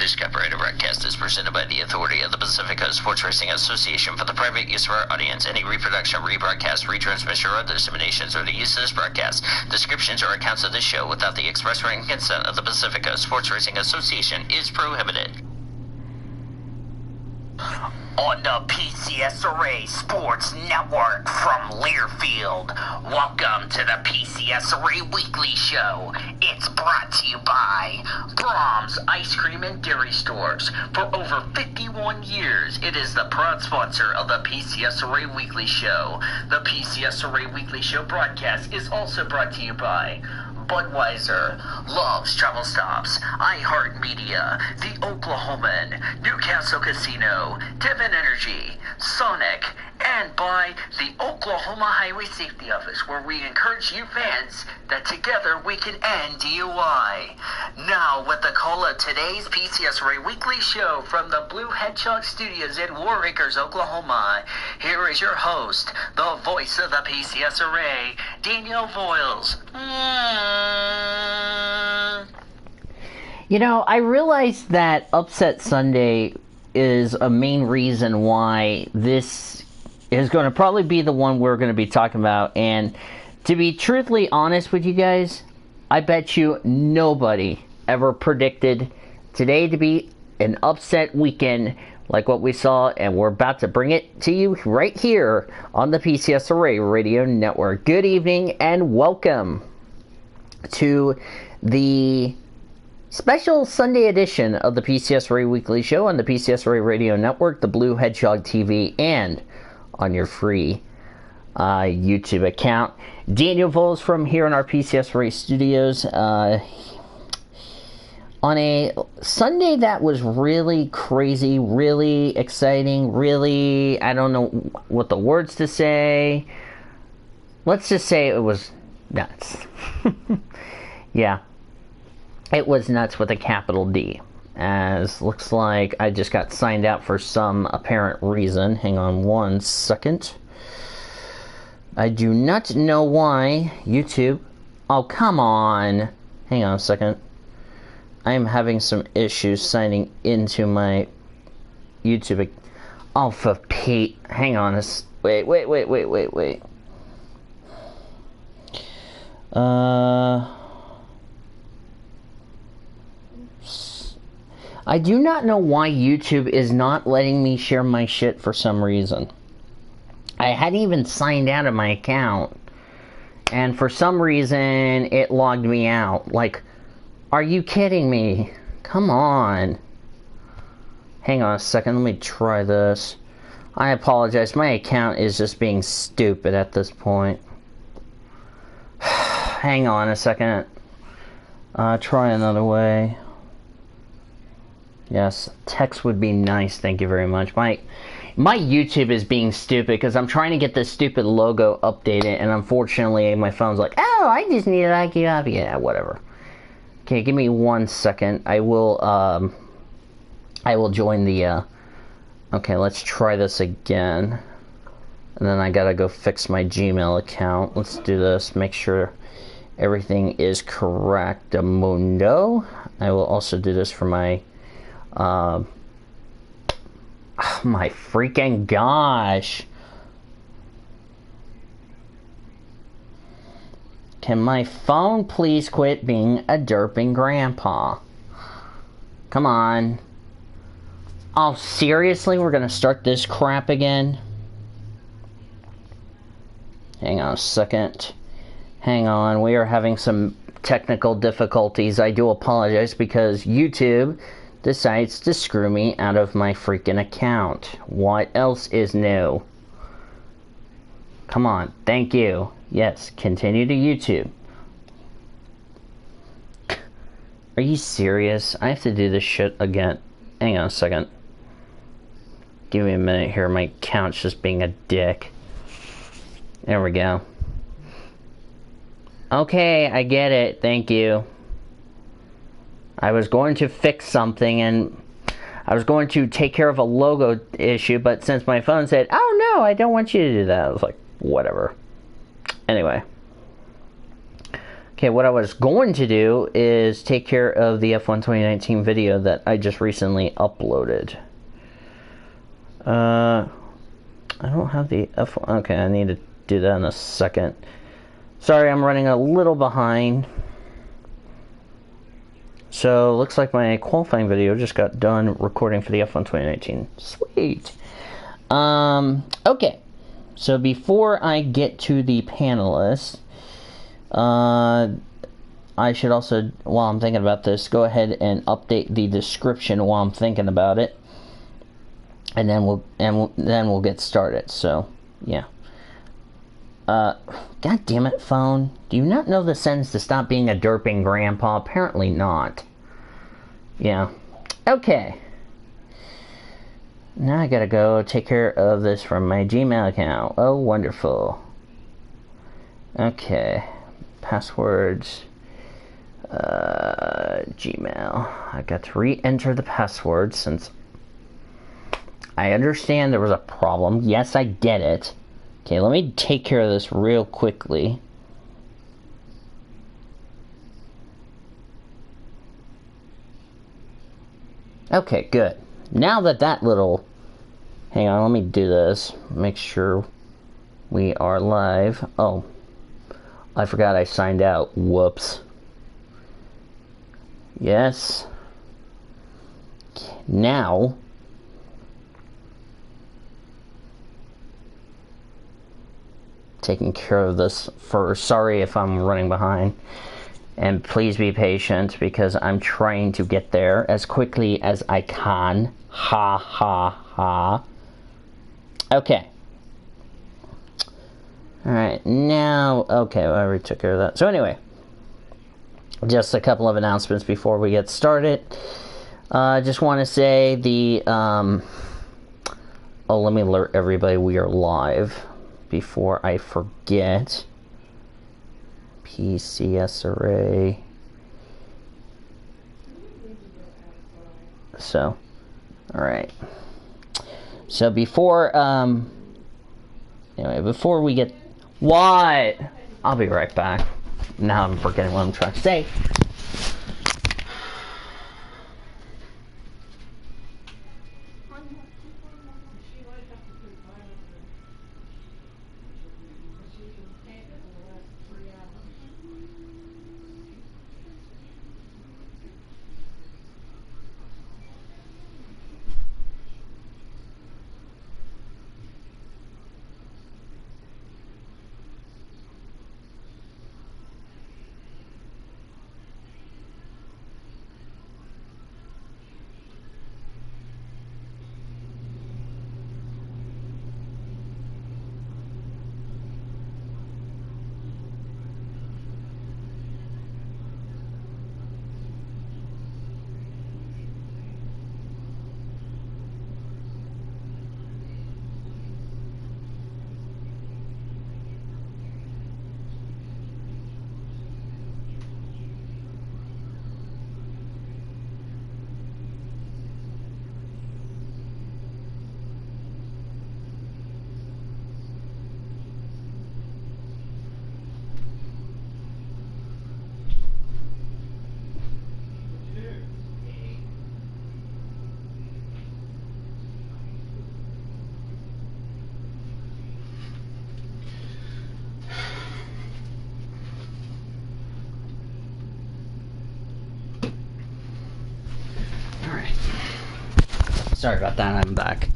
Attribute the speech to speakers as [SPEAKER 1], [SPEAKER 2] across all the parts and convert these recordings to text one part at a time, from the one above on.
[SPEAKER 1] This copyrighted broadcast is presented by the authority of the Pacific Coast Sports Racing Association for the private use of our audience. Any reproduction, rebroadcast, retransmission, or other disseminations or the use of this broadcast, descriptions, or accounts of this show without the express written consent of the Pacific Coast Sports Racing Association is prohibited. On the PCSRA Sports Network from Learfield, welcome to the PCSRA Weekly Show. It's brought to you by Brahms Ice Cream and Dairy Stores. For over 51 years, it is the proud sponsor of the PCSRA Weekly Show. The PCSRA Weekly Show broadcast is also brought to you by Budweiser, Love's Travel Stops, iHeartMedia, The Oklahoman, Newcastle Casino, Devon Energy, Sonic, and by the Oklahoma Highway Safety Office, where we encourage you fans that together we can end DUI. Now, with the call of today's PCSRA Weekly Show from the Blue Hedgehog Studios in War Acres, Oklahoma, here is your host, the voice of the PCSRA, Daniel Voiles.
[SPEAKER 2] You know, I realized that Upset Sunday is a main reason why this is going to probably be the one we're going to be talking about. And to be truthfully honest with you guys, I bet you nobody ever predicted today to be an upset weekend like what we saw, and we're about to bring it to you right here on the PCSRA Radio Network. Good evening and welcome to the special Sunday edition of the PCSRA Weekly Show on the PCSRA Radio Network, the Blue Hedgehog TV, and on your free YouTube account. Daniel Voiles from here in our PCSRA studios on a Sunday that was really crazy, really exciting, really, I don't know what the words to say. Let's just say it was nuts. Yeah. It was nuts with a capital D. As looks like I just got signed out for some apparent reason. Hang on one second. I do not know why YouTube... Oh, come on. Hang on a second. I am having some issues signing into my YouTube... Oh, for Pete. Hang on. Wait. I do not know why YouTube is not letting me share my shit for some reason. I hadn't even signed out of my account, and for some reason it logged me out. Like, are you kidding me? Come on. Hang on a second, let me try this. I apologize, my account is just being stupid at this point. Hang on a second. Try another way. Yes, text would be nice, thank you very much. My YouTube is being stupid because I'm trying to get this stupid logo updated, and unfortunately my phone's like, oh, I just need an IQ. Yeah, whatever. Okay, give me 1 second. I will join the, okay, let's try this again. And then I gotta go fix my Gmail account. Let's do this, make sure everything is correctamundo. I will also do this for my, oh my freaking gosh. Can my phone please quit being a derping grandpa? Come on. Oh, seriously? We're gonna start this crap again? Hang on a second. Hang on, we are having some technical difficulties. I do apologize because YouTube decides to screw me out of my freaking account. What else is new? Come on, thank you. Yes, continue to YouTube. Are you serious? I have to do this shit again. Hang on a second. Give me a minute here, my account's just being a dick. There we go. Okay, I get it, thank you. I was going to fix something and I was going to take care of a logo issue, but since my phone said, oh no, I don't want you to do that, I was like, whatever. Anyway. Okay, what I was going to do is take care of the F1 2019 video that I just recently uploaded. I don't have the F1. Okay, I need to do that in a second. Sorry, I'm running a little behind. So, looks like my qualifying video just got done recording for the F1 2019. Sweet. Okay. So, before I get to the panelists, I should also, while I'm thinking about this, go ahead and update the description while I'm thinking about it, and then we'll get started. So, yeah. God damn it, phone! Do you not know the sentence to stop being a derping grandpa? Apparently not. Yeah. Okay. Now I gotta go take care of this from my Gmail account. Oh, wonderful. Okay. Passwords. Gmail. I got to re-enter the password since I understand there was a problem. Yes, I get it. Okay, let me take care of this real quickly. Okay, good. Now that little... Hang on, let me do this. Make sure we are live. Oh, I forgot I signed out. Whoops. Yes. Now, taking care of this first. Sorry if I'm running behind. And please be patient because I'm trying to get there as quickly as I can. Ha ha ha. Okay. Alright, now, okay, I already took care of that. So anyway, just a couple of announcements before we get started. Just want to say oh, let me alert everybody we are live before I forget. PCSRA. So, alright. So before, anyway, before we get... What? I'll be right back. Now I'm forgetting what I'm trying to say. Sorry about that, I'm back.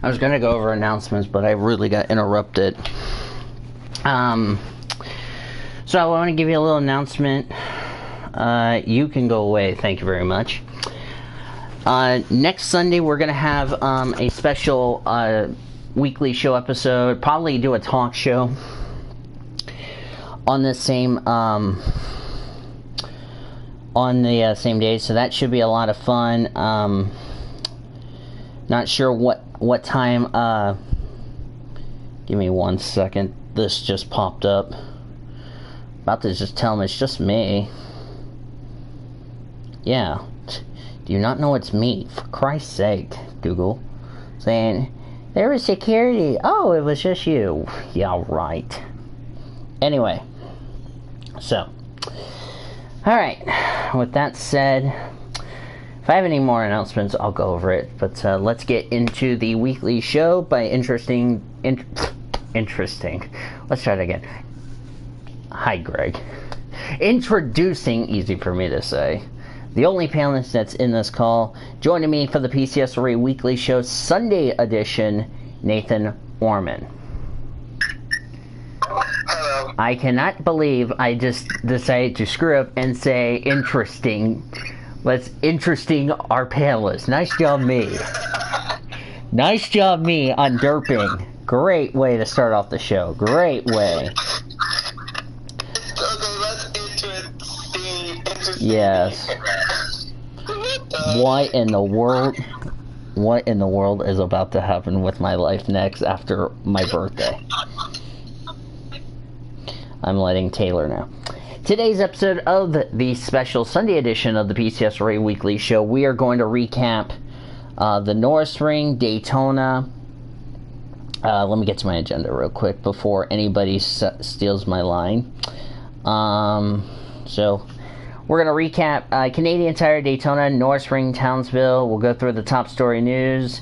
[SPEAKER 2] I was going to go over announcements, but I really got interrupted. So I want to give you a little announcement. You can go away, thank you very much. Next Sunday, we're going to have a special weekly show episode. Probably do a talk show on the same same day, so that should be a lot of fun. Not sure what time. Give me 1 second. This just popped up. About to just tell them it's just me. Yeah. Do you not know it's me? For Christ's sake, Google. Saying, there was security. Oh, it was just you. Yeah, right. Anyway. So, Alright, with that said, if I have any more announcements, I'll go over it. But let's get into the weekly show by interesting. Let's try it again. Hi, Greg. Introducing, easy for me to say, the only panelist that's in this call. Joining me for the PCSRA weekly show, Sunday edition, Nathan Orman.
[SPEAKER 3] Hello.
[SPEAKER 2] I cannot believe I just decided to screw up and say interesting. Let's interesting our panelists. Nice job, me. Nice job, me, on derping. Great way to start off the show. Great way.
[SPEAKER 3] Okay, let's interesting.
[SPEAKER 2] Yes. What in the world? What in the world is about to happen with my life next after my birthday? I'm letting Taylor know. Today's episode of the special Sunday edition of the PCSRA Weekly Show, we are going to recap the Norris Ring, Daytona. Let me get to my agenda real quick before anybody steals my line. So, we're going to recap Canadian Tire, Daytona, Norris Ring, Townsville. We'll go through the top story news.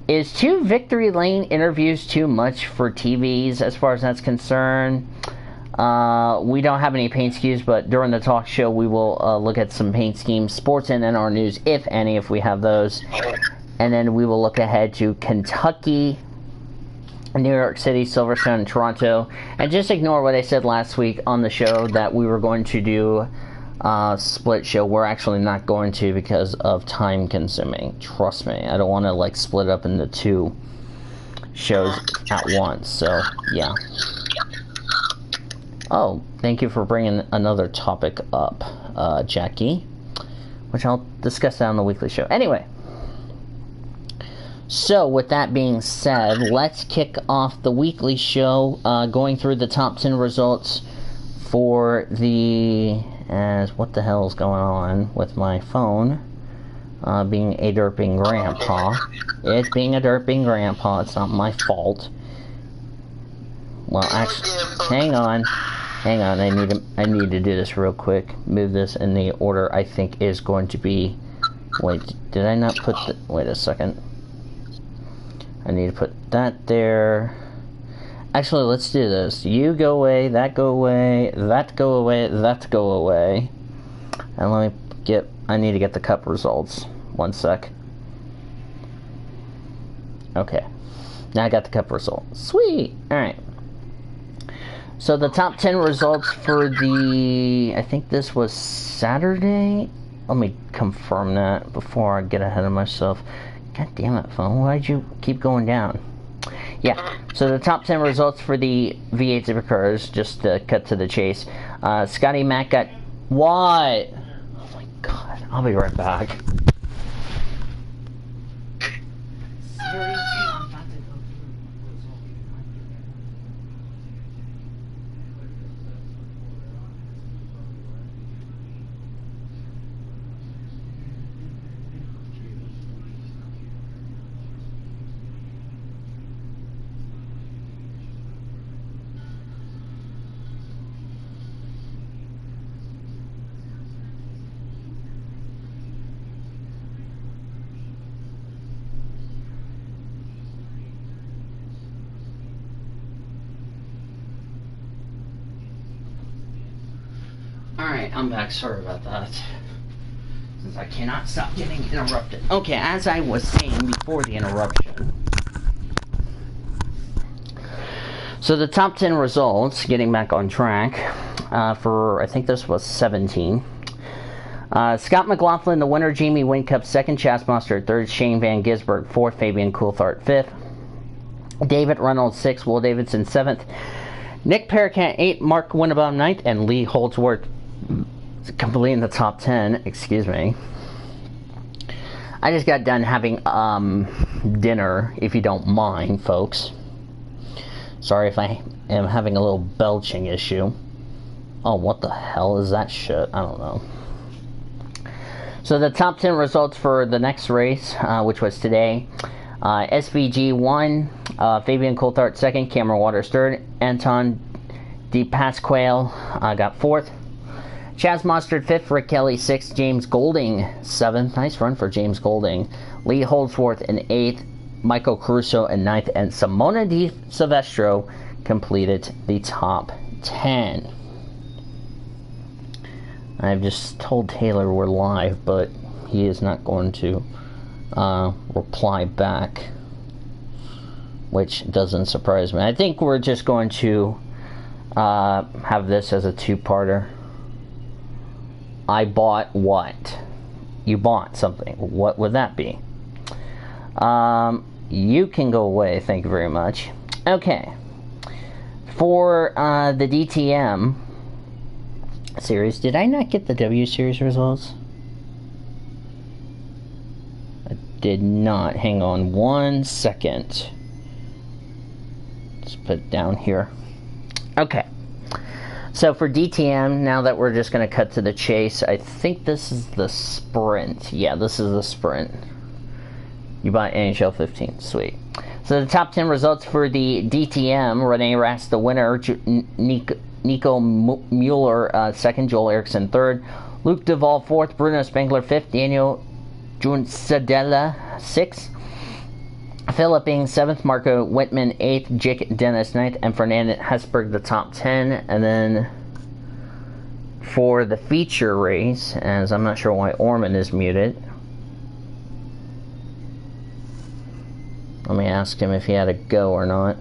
[SPEAKER 2] Is 2 Victory Lane interviews too much for TVs as far as that's concerned? We don't have any paint schemes, but during the talk show we will look at some paint schemes, sports and NR news, if any, if we have those. And then we will look ahead to Kentucky, New York City, Silverstone, and Toronto. And just ignore what I said last week on the show that we were going to do split show. We're actually not going to because of time consuming. Trust me, I don't want to like split up into 2 shows at once. So yeah. Oh, thank you for bringing another topic up, Jackie, which I'll discuss that on the weekly show. Anyway, so with that being said, let's kick off the weekly show, going through the top 10 results for the, what the hell is going on with my phone, being a derping grandpa. It's being a derping grandpa, it's not my fault. Well, actually, hang on, I need to do this real quick. Move this in the order I think is going to be, wait, did I not put the, wait a second. I need to put that there. Actually, let's do this. You go away, that go away, that go away, that go away. And let me get, I need to get the cup results. One sec. Okay. Now I got the cup results. Sweet! Alright. So the top 10 results for the, I think this was Saturday? Let me confirm that before I get ahead of myself. God damn it, phone. Why'd you keep going down? Yeah, so the top 10 results for the V8 Supercars, just to cut to the chase. Scotty Mack got... What? Oh my god, I'll be right back. Alright, I'm back. Sorry about that. Since I cannot stop getting interrupted. Okay, as I was saying before the interruption. So the top 10 results, getting back on track, for, I think this was 17. Scott McLaughlin, the winner, Jamie Whincup, second, Chas Mostert, third, Shane Van Gisbergen, fourth, Fabian Coulthard, fifth, David Reynolds, sixth, Will Davidson, seventh, Nick Perrican, 8th, Mark Winnebaum, 9th, and Lee Holdsworth completely in the top 10. Excuse me. I just got done having dinner, if you don't mind, folks. Sorry if I am having a little belching issue. Oh, what the hell is that shit? I don't know. So the top 10 results for the next race, which was today. SVG 1, Fabian Coulthard 2nd, Cameron Waters 3rd, Anton De Pasquale got 4th, Chaz Mostert 5th, Rick Kelly 6th, James Golding 7th. Nice run for James Golding. Lee Holdsworth in 8th, Michael Caruso in 9th, and Simona Di Silvestro completed the top 10. I've just told Taylor we're live, but he is not going to reply back, which doesn't surprise me. I think we're just going to have this as a two-parter. I bought what? You bought something. What would that be? You can go away. Thank you very much. Okay. For the DTM series, did I not get the W series results? I did not. Hang on 1 second. Let's put it down here. Okay. So for DTM, now that we're just going to cut to the chase, I think this is the sprint. Yeah, this is the sprint. You bought NHL 15. Sweet. So the top 10 results for the DTM. Renee Rast, the winner. Nico Mueller, second. Joel Eriksson, third. Luke Duvall, fourth. Bruno Spengler, fifth. Daniel Junsadella, sixth. Philip Ing, 7th, Marco Whitman, 8th, Jake Dennis, 9th, and Fernand Hesberg, the top 10. And then for the feature race, as I'm not sure why Orman is muted. Let me ask him if he had a go or not.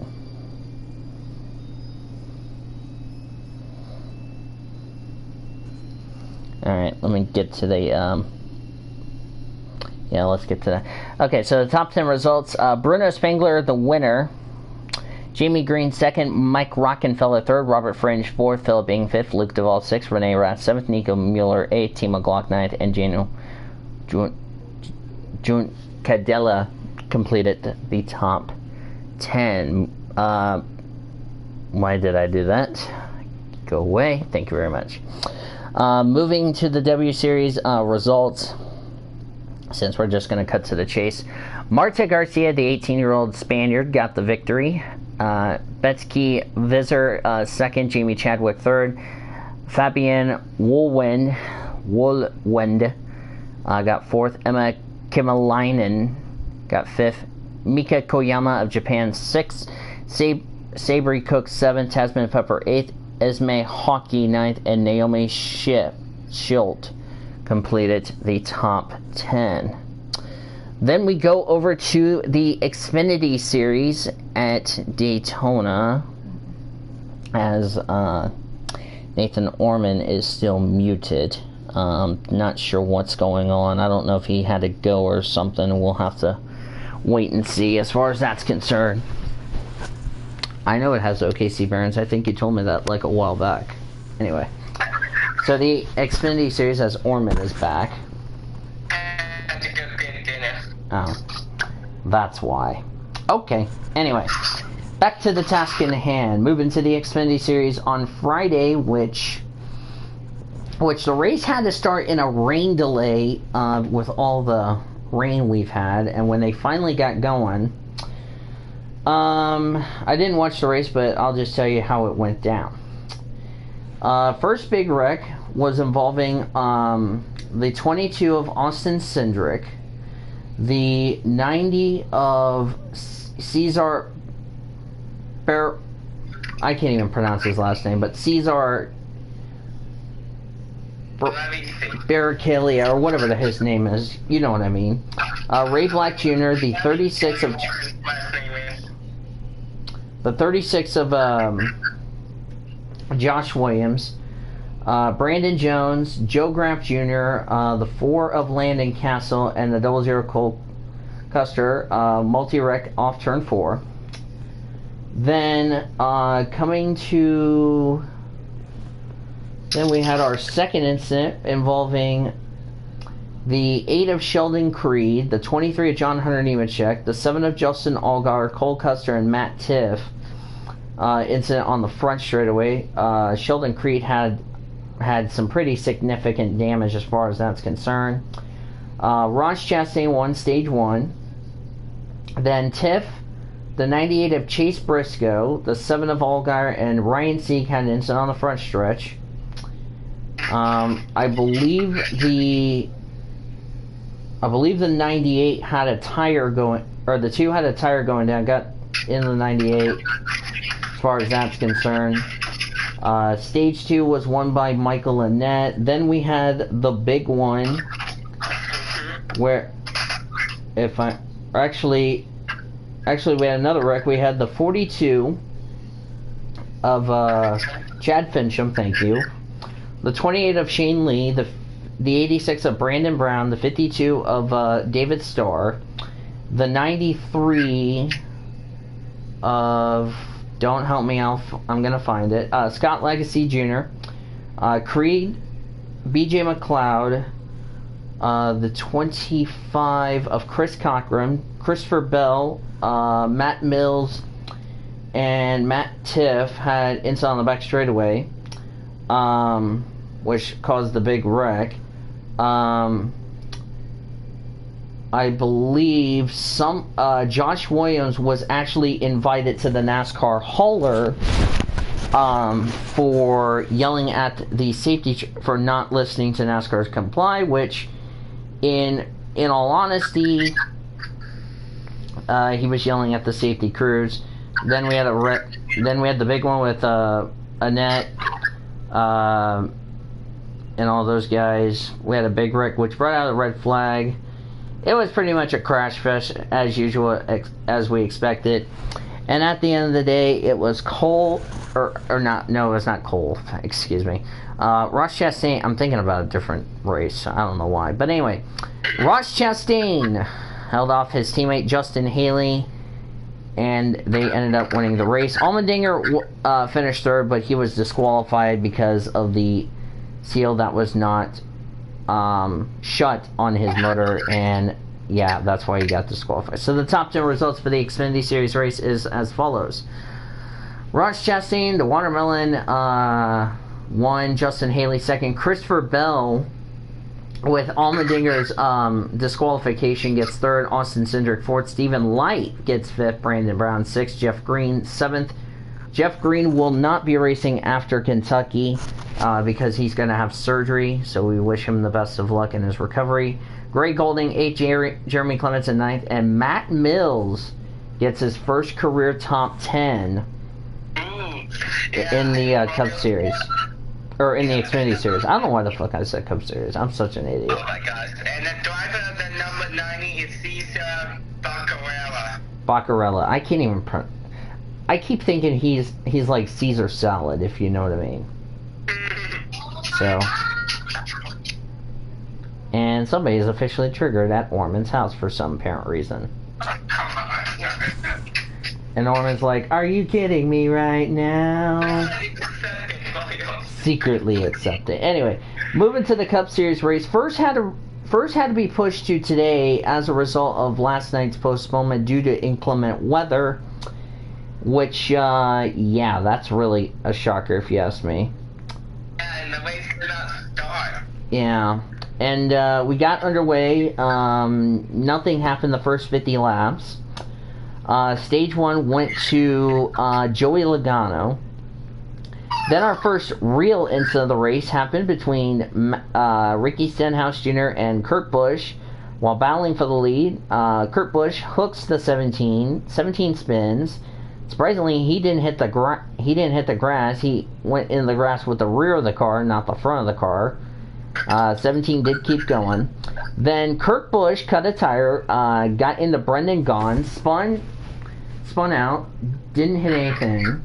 [SPEAKER 2] Alright, let me get to the, yeah, let's get to that. Okay, so the top 10 results. Bruno Spengler, the winner. Jamie Green, second. Mike Rockenfeller, third. Robert Fringe, fourth. Philip Ing, fifth. Luke Duvall, sixth. Renee Rast, seventh. Nico Mueller, eighth. Timo Glock, ninth. And Daniel Cadella completed the top 10. Why did I do that? Go away. Thank you very much. Moving to the W Series results. Since we're just going to cut to the chase. Marta Garcia, the 18-year-old Spaniard, got the victory. Betsky Visser, second. Jamie Chadwick, third. Fabienne Woolwind got fourth. Emma Kimalainen got fifth. Mika Koyama of Japan, sixth. Sabri Cook, seventh. Tasman Pepper, eighth. Esme Hockey, ninth. And Naomi Schilt completed the top 10. Then we go over to the Xfinity Series at Daytona, as Nathan Orman is still muted. Not sure what's going on. I don't know if he had to go or something. We'll have to wait and see as far as that's concerned. I know it has OKC Barons. I think you told me that like a while back. Anyway. So the Xfinity Series as Orman is back. Oh, that's why. Okay. Anyway, back to the task in hand. Moving to the Xfinity Series on Friday, which the race had to start in a rain delay with all the rain we've had, and when they finally got going, I didn't watch the race, but I'll just tell you how it went down. First big wreck was involving the 22 of Austin Cindric, the 90 of Cesar I can't even pronounce his last name, but Cesar Barrichelli, or whatever his name is, you know what I mean. Ray Black Jr., the 36 of Josh Williams, Brandon Jones, Joe Graff Jr., the 4 of Landon Castle, and the 00 Cole Custer, multi-wreck off turn 4. Then then we had our second incident involving the 8 of Sheldon Creed, the 23 of John Hunter Nemechek, the 7 of Justin Allgaier, Cole Custer, and Matt Tiff. Incident on the front straightaway. Sheldon Creed had some pretty significant damage as far as that's concerned. Ross Chastain won stage 1. Then Tiff, the 98 of Chase Briscoe, the 7 of Allgaier, and Ryan Sieg had an incident on the front stretch. I believe the 98 had a tire going, or the 2 had a tire going down, got in the 98, as far as that's concerned. Stage 2 was won by Michael Annette. Then we had the big one, where, actually we had another wreck. We had the 42 of, Chad Fincham, thank you. The 28 of Shane Lee, the 86 of Brandon Brown, the 52 of David Starr, the 93 of, don't help me, I'm gonna find it, Scott Legacy Jr., Creed, BJ McLeod, the 25 of Chris Cochran, Christopher Bell, Matt Mills, and Matt Tiff had inside on the back straightaway, which caused the big wreck. I believe Josh Williams was actually invited to the NASCAR hauler for yelling at the safety for not listening to NASCAR's comply, which in all honesty, he was yelling at the safety crews. Then we had the big one with Annette and all those guys. We had a big wreck which brought out a red flag. It was pretty much a crash fest as usual, as we expected. And at the end of the day, it was Cole, or not, no, it was not Cole, excuse me. Ross Chastain, I'm thinking about a different race, I don't know why. But anyway, Ross Chastain held off his teammate Justin Haley, and they ended up winning the race. Allmendinger finished third, but he was disqualified because of the seal that was not shut on his motor, and yeah, that's why he got disqualified. So the top 10 results for the Xfinity Series race is as follows. Ross Chastain, the Watermelon, won. Justin Haley second. Christopher Bell, with Allmendinger's disqualification, gets third. Austin Cindric fourth. Stephen Light gets fifth. Brandon Brown sixth. Jeff Green seventh. Jeff Green will not be racing after Kentucky because he's going to have surgery, so we wish him the best of luck in his recovery. Gray Golding, 8th, Jeremy Clements in 9th, and Matt Mills gets his first career top 10 in the Cup Series. Or in the Xfinity Series. I don't know why the fuck I said Cup Series. I'm such an idiot.
[SPEAKER 3] Oh my gosh. And the driver of the number 90 is Cesar Baccarella.
[SPEAKER 2] Baccarella. I can't even I keep thinking he's like Caesar salad, if you know what I mean. So, and somebody is officially triggered at Orman's house for some apparent reason. And Orman's like, "Are you kidding me right now?" Secretly accepted. Anyway, moving to the Cup Series race. First had to be pushed to today as a result of last night's postponement due to inclement weather. Which, yeah, that's really a shocker if you ask me.
[SPEAKER 3] Yeah, and the race did not start.
[SPEAKER 2] Yeah, and we got underway. Nothing happened the first 50 laps. Stage 1 went to Joey Logano. Then our first real incident of the race happened between Ricky Stenhouse Jr. and Kurt Busch. While battling for the lead, Kurt Busch hooks the 17 spins. Surprisingly, he didn't hit the grass. He went in the grass with the rear of the car, not the front of the car. 17 did keep going. Then Kurt Busch cut a tire, got into Brendan Gaughan, spun out, didn't hit anything.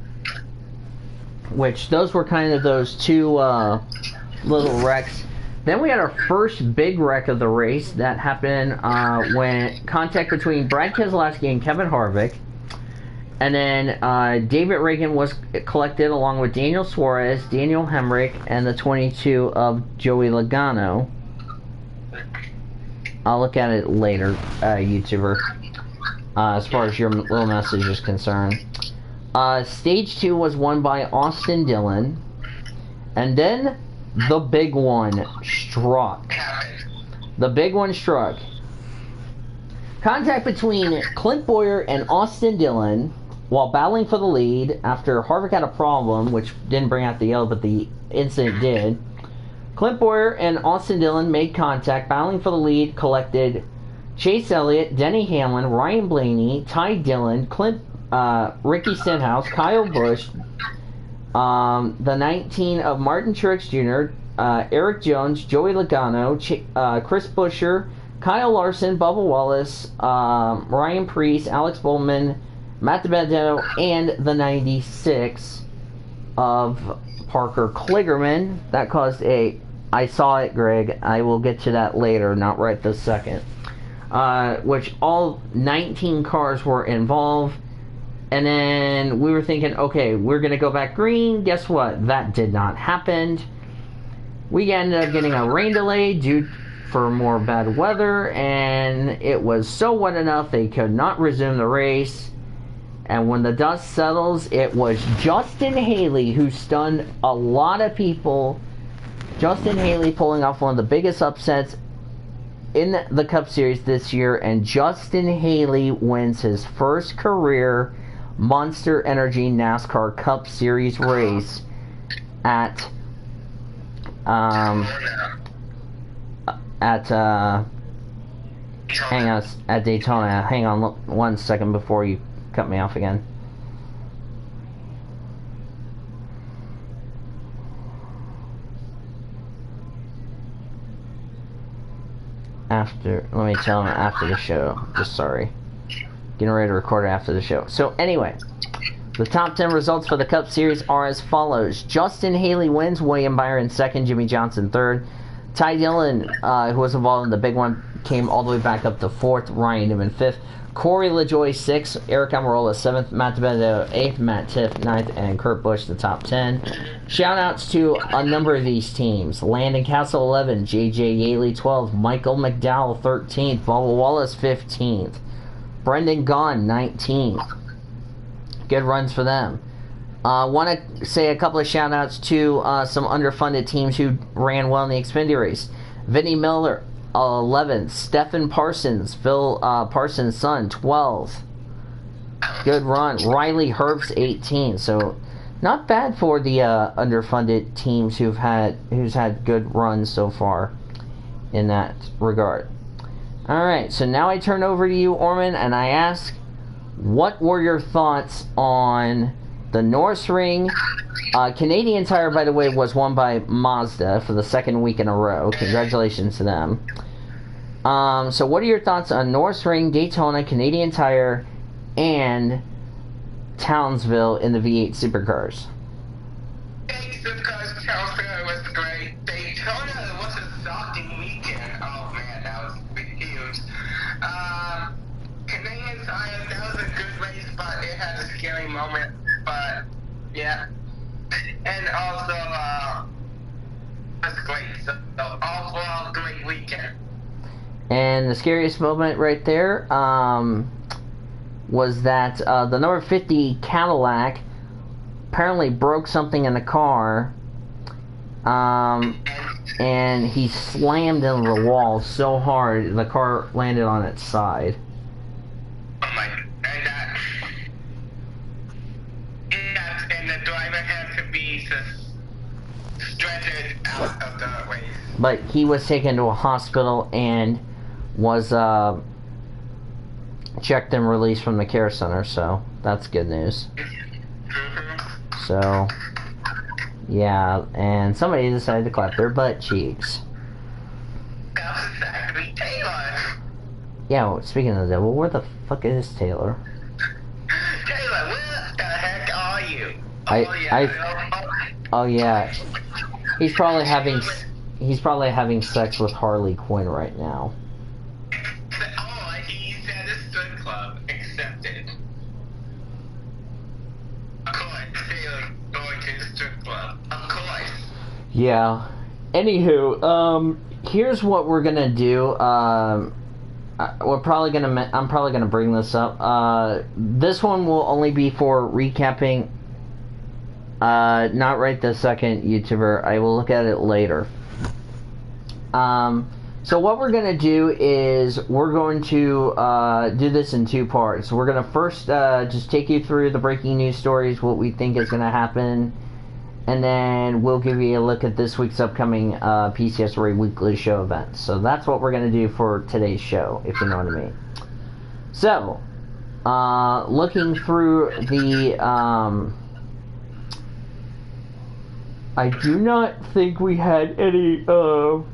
[SPEAKER 2] Which those were kind of those two little wrecks. Then we had our first big wreck of the race that happened when contact between Brad Keselowski and Kevin Harvick. And then David Reagan was collected along with Daniel Suarez, Daniel Hemrick, and the 22 of Joey Logano. I'll look at it later, YouTuber, as far as your little message is concerned. Stage 2 was won by Austin Dillon. And then the big one struck. Contact between Clint Bowyer and Austin Dillon while battling for the lead after Harvick had a problem, which didn't bring out the yellow, but the incident did. Clint Boyer and Austin Dillon made contact, battling for the lead, collected Chase Elliott, Denny Hamlin, Ryan Blaney, Ty Dillon, Ricky Stenhouse, Kyle Busch, the 19 of Martin Truex Jr., Eric Jones, Joey Logano, Chris Buescher, Kyle Larson, Bubba Wallace, Ryan Preece, Alex Bowman, Matt DiBenedetto, and the 96 of Parker Kligerman. That caused I saw it, Greg. I will get to that later, not right this second. Which all 19 cars were involved. And then we were thinking, okay, we're going to go back green. Guess what? That did not happen. We ended up getting a rain delay due for more bad weather, and it was so wet enough they could not resume the race. And when the dust settles, it was Justin Haley who stunned a lot of people. Justin Haley pulling off one of the biggest upsets in the Cup Series this year, and Justin Haley wins his first career Monster Energy NASCAR Cup Series race at Daytona. Hang on 1 second before you cut me off again. Let me tell him after the show. Just sorry. Getting ready to record it after the show. So anyway, the top 10 results for the Cup Series are as follows. Justin Haley wins, William Byron second, Jimmy Johnson third. Ty Dillon, who was involved in the big one, came all the way back up to fourth. Ryan Newman fifth. Corey LaJoie sixth. Eric Almirola seventh. Matt DiBenedetto eighth. Matt Tiff ninth. And Kurt Busch the top 10. Shout-outs to a number of these teams. Landon Castle 11. J.J. Yaley 12th. Michael McDowell 13th. Bubba Wallace 15th. Brendan Gaughan 19th. Good runs for them. Want to say a couple of shout-outs to some underfunded teams who ran well in the Xfinity race. Vinnie Miller, 11th. Stephen Parsons, Phil Parsons' son, 12th. Good run. Riley Herbst, 18th. So, not bad for the underfunded teams who's had good runs so far in that regard. Alright, so now I turn over to you, Orman, and I ask, what were your thoughts on the Norris Ring? Canadian Tire, by the way, was won by Mazda for the second week in a row. Congratulations to them. So what are your thoughts on Norris Ring, Daytona, Canadian Tire, and Townsville in the V8 Supercars?
[SPEAKER 3] Supercars, Townsville was great. Daytona was a shocking weekend. Oh man, that was huge. Canadian Tire, that was a good race, but it had a scary moment. But yeah, and also that's great. So overall, great weekend.
[SPEAKER 2] And the scariest moment right there was that the number 50 Cadillac apparently broke something in the car, and he slammed into the wall so hard the car landed on its side.
[SPEAKER 3] Oh my! And the driver had to be stretchered out of the race.
[SPEAKER 2] But he was taken to a hospital and was checked and released from the care center, so that's good news. So, yeah, and somebody decided to clap their butt cheeks.
[SPEAKER 3] That was Zachary Taylor.
[SPEAKER 2] Yeah, well, speaking of the devil, where the fuck is Taylor?
[SPEAKER 3] Taylor, where the heck are you?
[SPEAKER 2] Oh yeah, he's probably having sex with Harley Quinn right now.
[SPEAKER 3] Oh, he's at a strip club. Accepted. Of course, Taylor going to the strip club. Of course.
[SPEAKER 2] Yeah. Anywho, here's what we're gonna do. I'm probably gonna bring this up. This one will only be for recapping. Not right this second, YouTuber. I will look at it later. So what we're going to do is we're going to do this in two parts. We're going to first just take you through the breaking news stories, what we think is going to happen, and then we'll give you a look at this week's upcoming PCSRA weekly show events. So that's what we're going to do for today's show, if you know what I mean. So, looking through the, I do not think we had any, oh,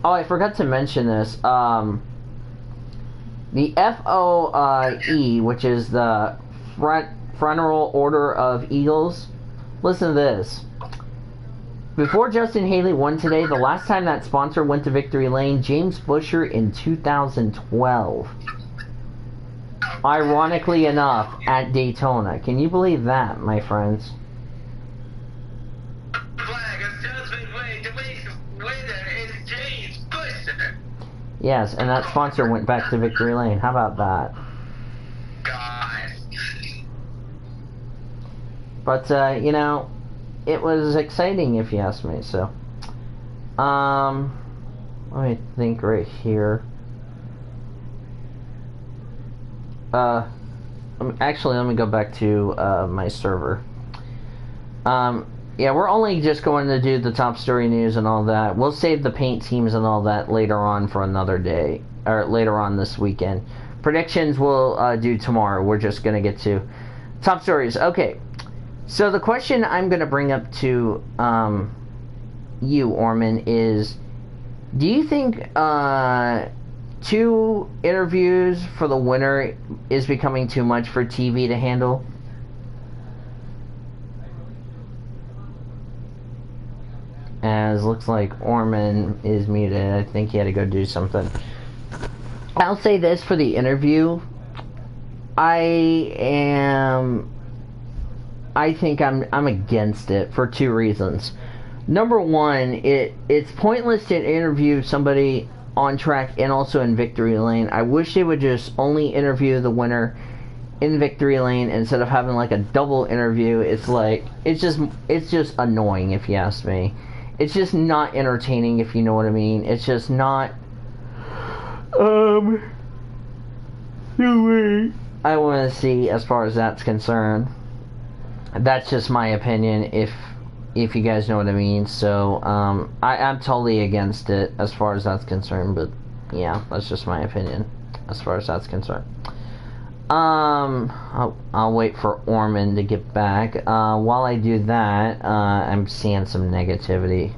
[SPEAKER 2] I forgot to mention this, the FOE, which is the Fraternal Order of Eagles. Listen to this. Before Justin Haley won today, the last time that sponsor went to victory lane, James Busher in 2012. Ironically enough, at Daytona. Can you believe that, my friends? Yes, and that sponsor went back to victory lane. How about that? But, you know, it was exciting if you ask me, so. Let me think right here. Actually, let me go back to, my server. Yeah, we're only just going to do the top story news and all that. We'll save the paint teams and all that later on for another day, or later on this weekend. Predictions we'll do tomorrow. We're just going to get to top stories. Okay, so the question I'm going to bring up to you, Orman, is, do you think 2 interviews for the winner is becoming too much for TV to handle? As looks like Orman is muted. I think he had to go do something. I'll say this for the interview. I think I'm against it for 2 reasons. Number one, it's pointless to interview somebody on track and also in victory lane. I wish they would just only interview the winner in victory lane instead of having like a double interview. It's like it's just annoying if you ask me. It's just not entertaining, if you know what I mean. It's just not the way I want to see as far as that's concerned. That's just my opinion, if you guys know what I mean. So I'm totally against it as far as that's concerned, but yeah, that's just my opinion as far as that's concerned. I'll wait for Orman to get back. While I do that, I'm seeing some negativity.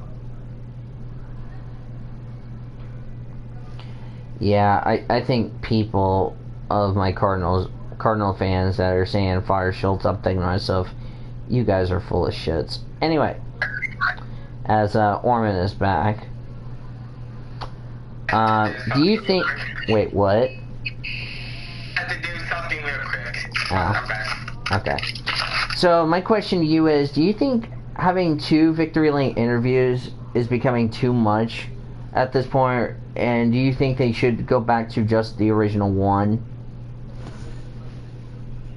[SPEAKER 2] Yeah, I think people of my Cardinal fans that are saying fire Schultz, I'm thinking to myself, you guys are full of shits. Anyway, as Orman is back, do you think? Wait, what?
[SPEAKER 3] To do something real quick.
[SPEAKER 2] Oh, okay. So my question to you is, do you think having 2 victory lane interviews is becoming too much at this point, and do you think they should go back to just the original 1?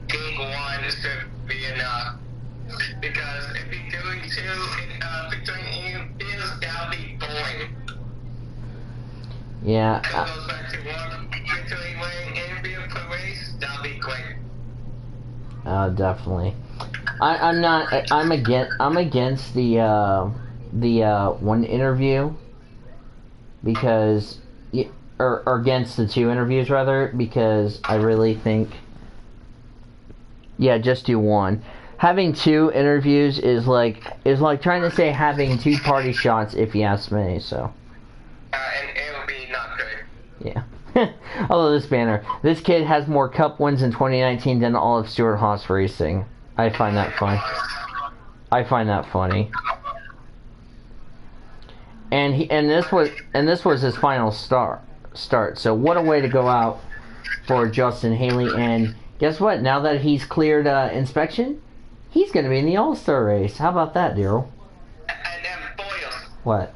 [SPEAKER 3] I think 1 should be enough, because if you're doing 2 victory interviews, that'll be boring.
[SPEAKER 2] Yeah.
[SPEAKER 3] If it goes back to 1 victory lane interview per race, that'll be great.
[SPEAKER 2] Definitely. I'm against the 1 interview, because or against the 2 interviews rather, because I really think, yeah, just do 1. Having 2 interviews is like trying to say having 2 party shots, if you ask me. So.
[SPEAKER 3] And it'll be not good.
[SPEAKER 2] Yeah. Although this kid has more Cup wins in 2019 than all of Stuart Haas racing. I find that funny. And this was his final start. So what a way to go out for Justin Haley. And guess what? Now that he's cleared inspection, he's going to be in the All-Star race. How about that, Daryl?
[SPEAKER 3] And then Boyle.
[SPEAKER 2] What?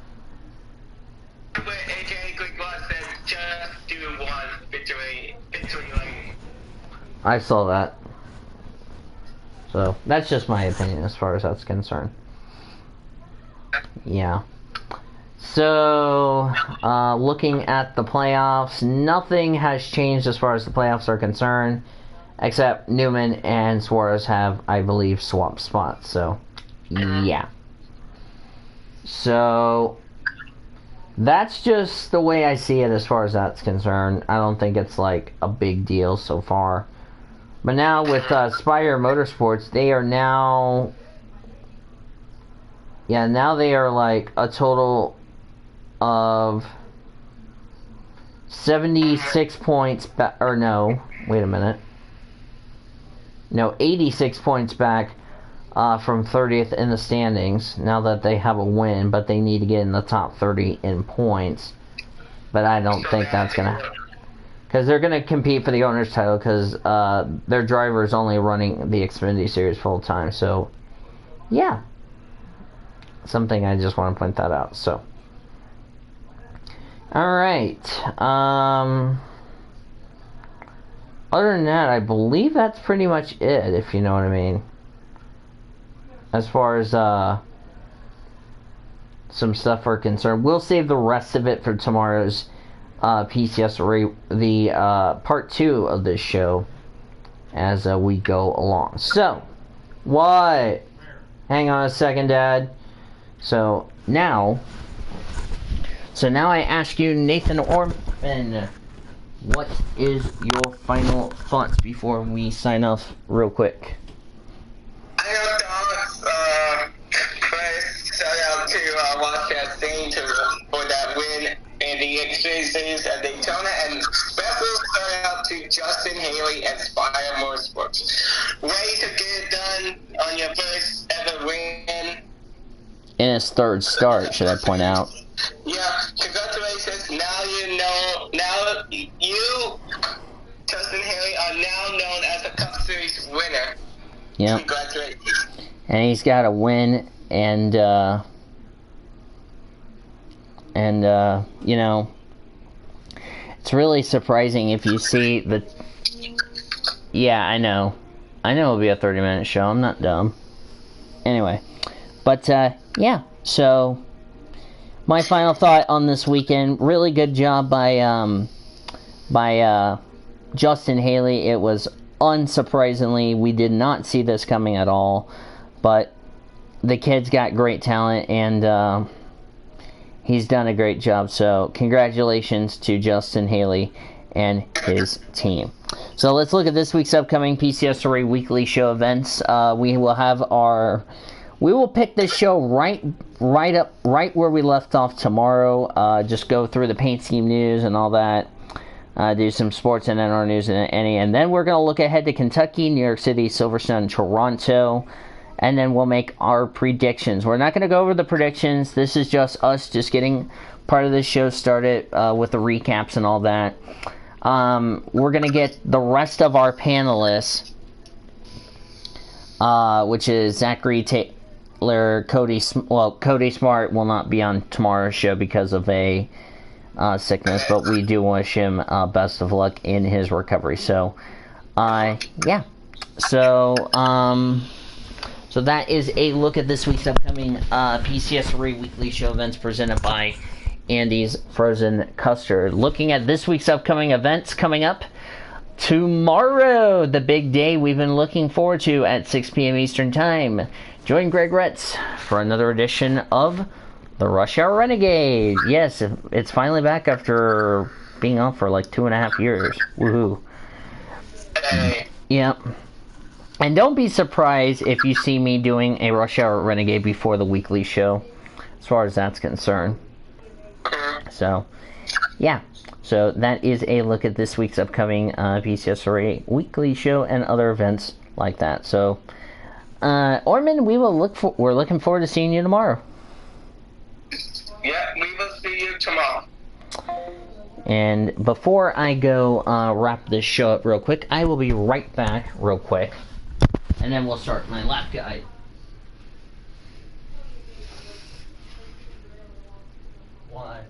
[SPEAKER 3] Just do 1 victory lane.
[SPEAKER 2] I saw that. So that's just my opinion as far as that's concerned. Yeah. So, looking at the playoffs, nothing has changed as far as the playoffs are concerned, except Newman and Suarez have, I believe, swapped spots. So, Yeah. So that's just the way I see it as far as that's concerned. I don't think it's like a big deal so far. But now with Spire Motorsports, they are now... Yeah, now they are like a total of 76 points back. Or no, wait a minute. No, 86 points back from 30th in the standings now that they have a win, but they need to get in the top 30 in points. But I don't think that's going to... Because they're going to compete for the owner's title because their driver is only running the Xfinity Series full time. So, yeah. Something I just want to point that out. So, alright. Other than that, I believe that's pretty much it, if you know what I mean. As far as some stuff are concerned. We'll save the rest of it for tomorrow's PCSRA, the part 2 of this show, as we go along. So, what? Hang on a second, Dad. So now I ask you, Nathan Orman, what is your final thoughts before we sign off real quick?
[SPEAKER 3] Final thoughts, first shout out to Ross Chastain for that win in the Xfinity Series at Daytona, and special shout out to Justin Haley at Spire Motorsports. Way to get it done on your first ever win.
[SPEAKER 2] In his third start, should I point out.
[SPEAKER 3] Yeah, congratulations. Now you, Justin Haley, are now known as the Cup Series winner.
[SPEAKER 2] Yep.
[SPEAKER 3] Congratulations.
[SPEAKER 2] And he's got a win, and you know, it's really surprising if you see the... Yeah, I know it'll be a 30-minute show. I'm not dumb. Anyway. But, yeah, so my final thought on this weekend, really good job by Justin Haley. It was unsurprisingly, we did not see this coming at all, but the kid's got great talent, and he's done a great job, so congratulations to Justin Haley and his team. So let's look at this week's upcoming PCSRA weekly show events. We will pick this show right where we left off tomorrow. Just go through the paint scheme news and all that. Do some sports and NR news and then we're going to look ahead to Kentucky, New York City, Silverstone, Toronto, and then we'll make our predictions. We're not going to go over the predictions. This is just us just getting part of the show started with the recaps and all that. We're going to get the rest of our panelists, which is Zachary Cody Smart will not be on tomorrow's show because of a sickness, but we do wish him best of luck in his recovery. So, yeah. So that is a look at this week's upcoming PCSRA weekly show events presented by Andy's Frozen Custard. Looking at this week's upcoming events coming up tomorrow, the big day we've been looking forward to at 6 p.m. Eastern Time. Join Greg Retz for another edition of the Rush Hour Renegade. Yes, it's finally back after being off for like 2.5 years. Woohoo. Yep. And don't be surprised if you see me doing a Rush Hour Renegade before the weekly show, as far as that's concerned. So, yeah. So that is a look at this week's upcoming PCSRA weekly show and other events like that. So, Orman, we're looking forward to seeing you tomorrow.
[SPEAKER 3] Yeah, we will see you tomorrow.
[SPEAKER 2] And before I go wrap this show up real quick, I will be right back real quick. And then we'll start my lap guide. Why?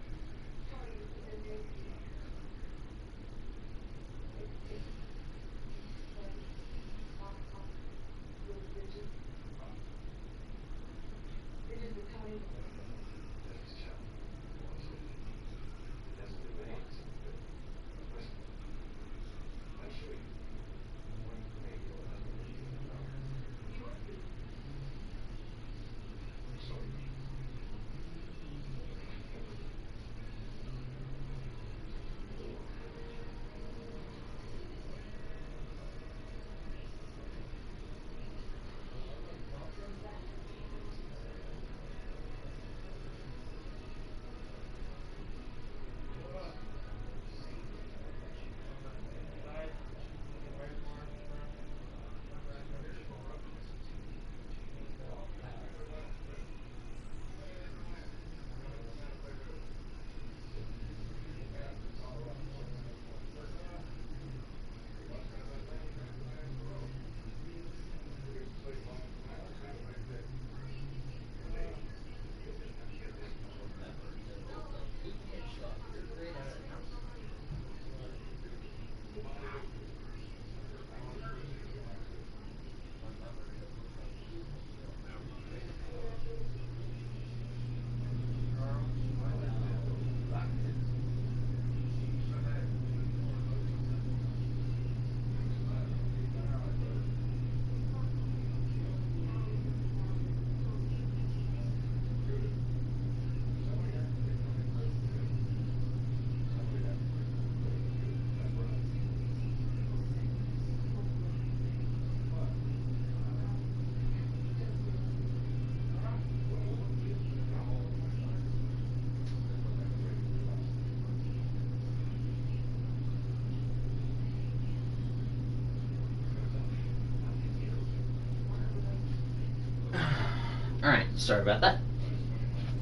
[SPEAKER 2] Sorry about that.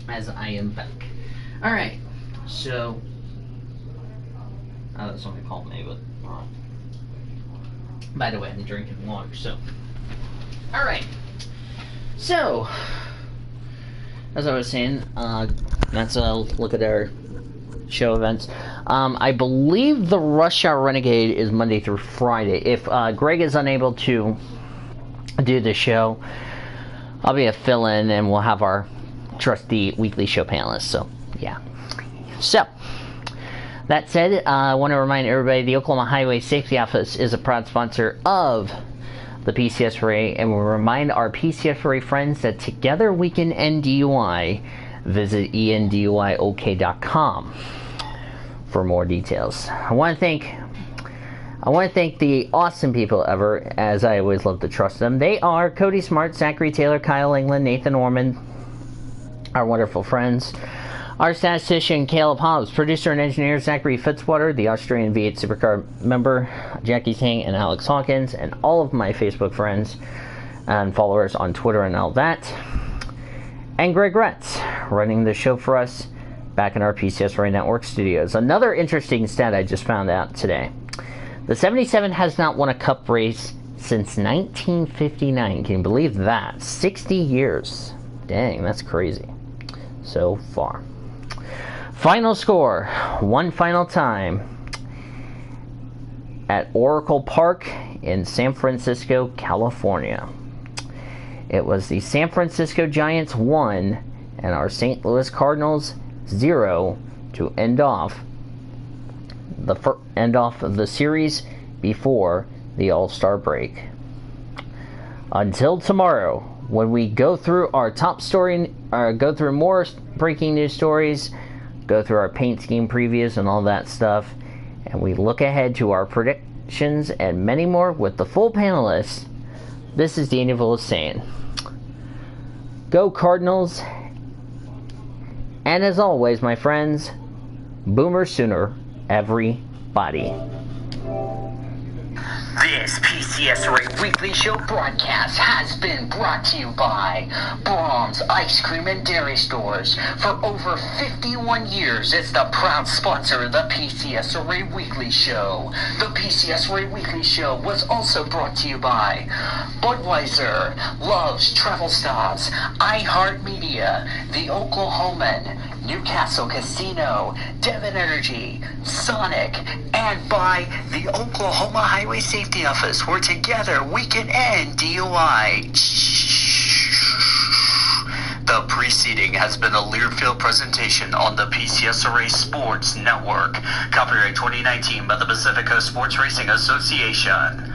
[SPEAKER 2] As I am back. Alright, so... Oh, somebody called me, but... By the way, I'm drinking water, so... Alright. So... As I was saying, let's look at our show events. I believe the Rush Hour Renegade is Monday through Friday. If Greg is unable to do the show, I'll be a fill-in and we'll have our trusty weekly show panelists. So, yeah. So, that said, I want to remind everybody the Oklahoma Highway Safety Office is a proud sponsor of the PCSRA, and we'll remind our PCSRA friends that together we can end DUI. Visit enduyok.com for more details. I want to thank the awesome people ever, as I always love to trust them. They are Cody Smart, Zachary Taylor, Kyle England, Nathan Orman, our wonderful friends. Our statistician, Caleb Hobbs, producer and engineer, Zachary Fitzwater, the Australian V8 Supercar member, Jackie Ting and Alex Hawkins, and all of my Facebook friends and followers on Twitter and all that. And Greg Retz, running the show for us back in our PCSRA Network studios. Another interesting stat I just found out today. The 77 has not won a cup race since 1959. Can you believe that? 60 years. Dang, that's crazy. So far. Final score, one final time, at Oracle Park in San Francisco, California. It was the San Francisco Giants 1 and our St. Louis Cardinals 0 to end off the series before the All-Star break. Until tomorrow, when we go through our top story, go through more breaking news stories, go through our paint scheme previews and all that stuff, and we look ahead to our predictions and many more with the full panelists. This is Danny Villas saying, go Cardinals, and as always, my friends, Boomer Sooner, everybody.
[SPEAKER 1] This PCSRA Weekly Show broadcast has been brought to you by Brahms Ice Cream and Dairy Stores. For over 51 years, it's the proud sponsor of the PCSRA Weekly Show. The PCSRA Weekly Show was also brought to you by Budweiser, Love's Travel Stops, iHeartMedia, The Oklahoman, Newcastle Casino, Devon Energy, Sonic, and by the Oklahoma Highway Safety Office, where together we can end DUI. The preceding has been a Learfield presentation on the PCSRA Sports Network. Copyright 2019 by the Pacific Coast Sports Racing Association.